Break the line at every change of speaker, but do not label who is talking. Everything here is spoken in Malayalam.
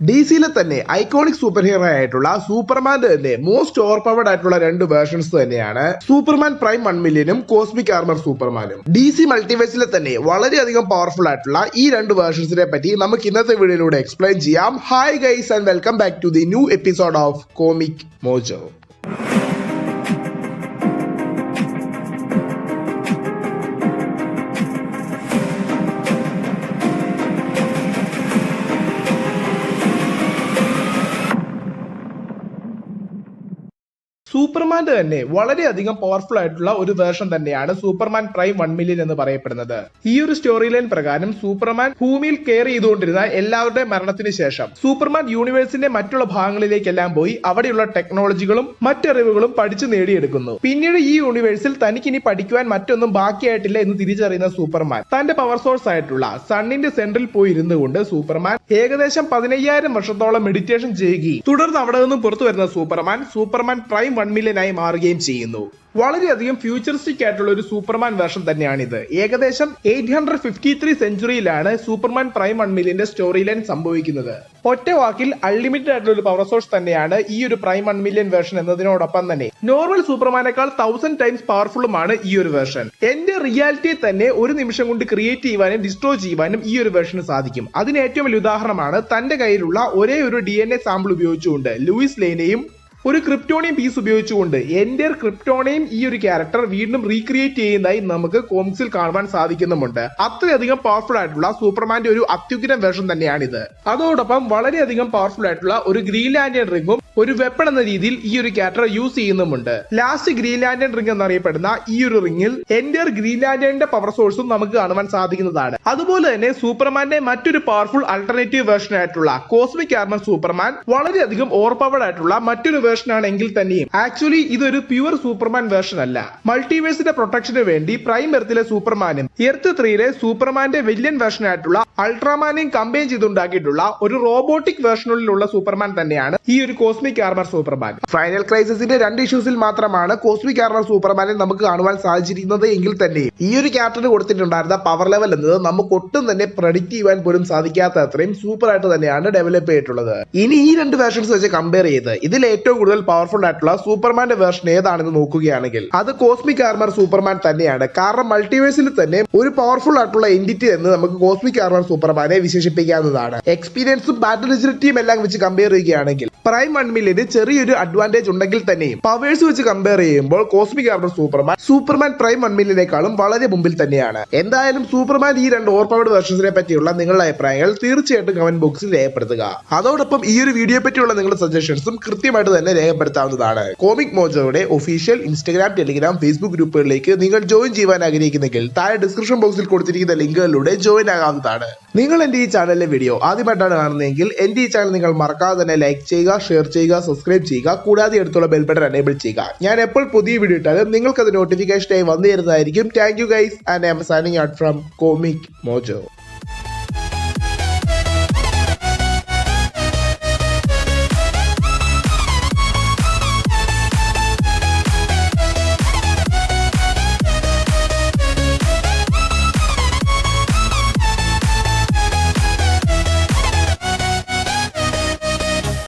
ഡിസിയിലെ തന്നെ ഐക്കോണിക് സൂപ്പർ ഹീറോ ആയിട്ടുള്ള സൂപ്പർമാന്റെ തന്നെ മോസ്റ്റ് ഓവർ പവർഡ് ആയിട്ടുള്ള രണ്ട് വേർഷൻസ് തന്നെയാണ് സൂപ്പർമാൻ പ്രൈം 1 മില്യനും കോസ്മിക് ആർമർ സൂപ്പർമാനും. DC മൾട്ടിവേഴ്സിലെ തന്നെ വളരെയധികം പവർഫുൾ ആയിട്ടുള്ള ഈ രണ്ട് വേർഷൻസിനെ പറ്റി നമുക്ക് ഇന്നത്തെ വീഡിയോയിലൂടെ എക്സ്പ്ലെയിൻ ചെയ്യാം. Hi guys and welcome back to the new episode of Comic Mojo. സൂപ്പർമാന്റെ തന്നെ വളരെയധികം പവർഫുൾ ആയിട്ടുള്ള ഒരു വേർഷൻ തന്നെയാണ് സൂപ്പർമാൻ പ്രൈം 1 മില്യൻ എന്ന് പറയപ്പെടുന്നത്. ഈ ഒരു സ്റ്റോറി ലൈൻ പ്രകാരം സൂപ്പർമാൻ ഭൂമിയിൽ കെയർ ചെയ്തുകൊണ്ടിരുന്ന എല്ലാവരുടെയും മരണത്തിന് ശേഷം സൂപ്പർമാൻ യൂണിവേഴ്സിന്റെ മറ്റുള്ള ഭാഗങ്ങളിലേക്കെല്ലാം പോയി അവിടെയുള്ള ടെക്നോളജികളും മറ്ററിവുകളും പഠിച്ചു നേടിയെടുക്കുന്നു. പിന്നീട് ഈ യൂണിവേഴ്സിൽ തനിക്കിനി പഠിക്കുവാൻ മറ്റൊന്നും ബാക്കിയായിട്ടില്ല എന്ന് തിരിച്ചറിയുന്ന സൂപ്പർമാൻ തന്റെ പവർ സോഴ്സ് ആയിട്ടുള്ള സണ്ണിന്റെ സെന്ററിൽ പോയി ഇരുന്നുകൊണ്ട് സൂപ്പർമാൻ ഏകദേശം 15,000 വർഷത്തോളം മെഡിറ്റേഷൻ ചെയ്യുകയും തുടർന്ന് അവിടെ നിന്നും പുറത്തു വരുന്ന സൂപ്പർമാൻ പ്രൈം 1 മില്യനായി മാറുകയും ചെയ്യുന്നു. വളരെയധികം ഫ്യൂച്ചറിസ്റ്റിക് ആയിട്ടുള്ള ഒരു സൂപ്പർമാൻ വേർഷൻ തന്നെയാണിത്. ഏകദേശം 853 സെഞ്ചുറിയിലാണ് സൂപ്പർമാൻ പ്രൈം 1 മില്യന്റെ സ്റ്റോറി ലൈൻ സംഭവിക്കുന്നത്. ഒറ്റ വാക്കിൽ അൺലിമിറ്റഡ് ആയിട്ടുള്ള ഒരു പവർ സോഴ്സ് തന്നെയാണ് ഈ ഒരു പ്രൈം 1 മില്യൻ വേർഷൻ എന്നതിനോടൊപ്പം തന്നെ നോർമൽ സൂപ്പർമാനേക്കാൾ 1000 ടൈംസ് പവർഫുള്ളുമാണ് ഈ ഒരു വേർഷൻ. എന്റെ റിയാലിറ്റിയെ തന്നെ ഒരു നിമിഷം കൊണ്ട് ക്രിയേറ്റ് ചെയ്യുവാനും ഡിസ്ട്രോയ് ചെയ്യുവാനും ഈ ഒരു വേർഷന് സാധിക്കും. അതിന് ഏറ്റവും വലിയ ഉദാഹരണമാണ് തന്റെ കയ്യിലുള്ള ഒരേ ഒരു DNA സാമ്പിൾ ഉപയോഗിച്ചുകൊണ്ട് ലൂയിസ് ലെയ്നെയും ഒരു ക്രിപ്റ്റോണിയം പീസ് ഉപയോഗിച്ചുകൊണ്ട് എന്റെ ക്രിപ്റ്റോണിയം ഈ ഒരു ക്യാരക്ടർ വീണ്ടും റീക്രിയേറ്റ് ചെയ്യുന്നതായി നമുക്ക് കോമിക്സിൽ കാണുവാൻ സാധിക്കുന്നുമുണ്ട്. അത്രയധികം പവർഫുൾ ആയിട്ടുള്ള സൂപ്പർമാന്റെ ഒരു അത്യുഗ്രൻ വേർഷൻ തന്നെയാണിത്. അതോടൊപ്പം വളരെയധികം പവർഫുൾ ആയിട്ടുള്ള ഒരു ഗ്രീൻ ലാന്റേൺ റിംഗും ഒരു വെപ്പൺ എന്ന രീതിയിൽ ഈ ഒരു ക്യാരക്ടർ യൂസ് ചെയ്യുന്നുമുണ്ട്. ലാസ്റ്റ് ഗ്രീൻ ലാന്റേൺ റിംഗ് എന്നറിയപ്പെടുന്ന ഈ ഒരു റിംഗിൽ എന്റെ ഗ്രീൻ ലാന്റേണിന്റെ പവർ സോഴ്സും നമുക്ക് കാണുവാൻ സാധിക്കുന്നതാണ്. അതുപോലെ തന്നെ സൂപ്പർമാന്റെ മറ്റൊരു പവർഫുൾ ആൾട്ടർനേറ്റീവ് വേർഷൻ ആയിട്ടുള്ള കോസ്മിക് ആർമർ സൂപ്പർമാൻ വളരെയധികം ഓവർ പവർഡ് ആയിട്ടുള്ള മറ്റൊരു വേർഷൻ ആണെങ്കിൽ തന്നെയും ആക്ച്വലി ഇതൊരു പ്യുവർ സൂപ്പർമാൻ വേർഷൻ അല്ല. മൾട്ടിവേഴ്സിന്റെ പ്രൊട്ടക്ഷന് വേണ്ടി പ്രൈം എർത്തിലെ സൂപ്പർമാനും എർത്ത് 3 സൂപ്പർമാന്റെ വില്ലൻ വേർഷൻ ആയിട്ടുള്ള അൾട്രാമാനെയും കമ്പൈൻ ചെയ്തുണ്ടാക്കിയിട്ടുള്ള ഒരു റോബോട്ടിക് വേർഷനിലുള്ള സൂപ്പർമാൻ തന്നെയാണ് ഈ ഒരു കോസ്മിക് ആർമർ സൂപ്പർമാൻ. ഫൈനൽ ക്രൈസിസിന്റെ 2 ഇഷ്യൂസിൽ മാത്രമാണ് കോസ്മിക് ആർമർ സൂപ്പർമാനെ നമുക്ക് കാണുവാൻ സാധിച്ചിരിക്കുന്നത് എങ്കിൽ തന്നെ ഈ ഒരു ക്യാരക്ടറിന് കൊടുത്തിട്ടുണ്ടായിരുന്ന പവർ ലെവൽ എന്നത് നമുക്ക് ഒട്ടും തന്നെ പ്രഡിക്റ്റ് ചെയ്യുവാൻ പോലും സാധിക്കാത്ത അത്രയും സൂപ്പർ ആയിട്ട് തന്നെയാണ് ഡെവലപ്പ് ചെയ്തിട്ടുള്ളത്. ഇനി ഈ രണ്ട് വേർഷൻസ് വെച്ച് കമ്പയർ ചെയ്ത് ഇതിൽ ഏറ്റവും കൂടുതൽ പവർഫുൾ ആയിട്ടുള്ള സൂപ്പർമാന്റെ വേർഷൻ ഏതാണെന്ന് നോക്കുകയാണെങ്കിൽ അത് കോസ്മിക് ആർമർ സൂപ്പർമാൻ തന്നെയാണ്. കാരണം മൾട്ടിവേഴ്സിൽ തന്നെ ഒരു പവർഫുൾ ആയിട്ടുള്ള എൻറ്റിറ്റി എന്ന് നമുക്ക് കോസ്മിക് ആർമർ സൂപ്പർമാനെ വിശേഷിപ്പിക്കാവുന്നതാണ്. എക്സ്പീരിയൻസും ബാറ്റിൽ എജിലിറ്റിയും എല്ലാം വെച്ച് കമ്പയർ ചെയ്യുകയാണെങ്കിൽ പ്രൈം 1 മില്യന് ചെറിയൊരു അഡ്വാൻറ്റേജ് ഉണ്ടെങ്കിൽ തന്നെയും പവേഴ്സ് വെച്ച് കമ്പയർ ചെയ്യുമ്പോൾ കോസ്മിക് ആർമർ സൂപ്പർമാൻ പ്രൈം 1 മില്യനേക്കാളും വളരെ മുമ്പിൽ തന്നെയാണ്. എന്തായാലും സൂപ്പർമാൻ ഈ രണ്ട് ഓവർ പവർഡ് വേർഷൻസിനെ പറ്റിയുള്ള നിങ്ങളുടെ അഭിപ്രായങ്ങൾ തീർച്ചയായിട്ടും കമന്റ് ബോക്സിൽ രേഖപ്പെടുത്തുക. അതോടൊപ്പം ഈ ഒരു വീഡിയോ പറ്റിയുള്ള നിങ്ങളുടെ സജഷൻസും കൃത്യമായിട്ട് തന്നെ രേഖപ്പെടുത്താവുന്നതാണ്. കോമിക് മോജോയുടെ ഒഫീഷ്യൽ ഇൻസ്റ്റഗ്രാം, ടെലിഗ്രാം, ഫേസ്ബുക്ക് ഗ്രൂപ്പുകളിലേക്ക് നിങ്ങൾ ജോയിൻ ചെയ്യുവാൻ ആഗ്രഹിക്കുന്നെങ്കിൽ താഴെ ഡിസ്ക്രിപ്ഷൻ ബോക്സിൽ കൊടുത്തിരിക്കുന്ന ലിങ്കുകളിലൂടെ ജോയിൻ ആകാവുന്നതാണ്. നിങ്ങൾ എന്റെ ഈ ചാനലിലെ വീഡിയോ ആദ്യമായിട്ടാണ് കാണുന്നതെങ്കിൽ എന്റെ ഈ ചാനൽ നിങ്ങൾ മറക്കാതെ തന്നെ ലൈക്ക് ചെയ്യുക, ഷെയർ ചെയ്യുക, സബ്സ്ക്രൈബ് ചെയ്യുക, കൂടാതെ അടുത്തുള്ള ബെൽ ബട്ടൺ എനേബിൾ ചെയ്യുക. ഞാൻ എപ്പോൾ പുതിയ വീഡിയോ ഇട്ടാലും നിങ്ങൾക്ക് അത് നോട്ടിഫിക്കേഷനായി വന്നു തരുന്നതായിരിക്കും. Thank you guys and I am signing out from Comic mojo.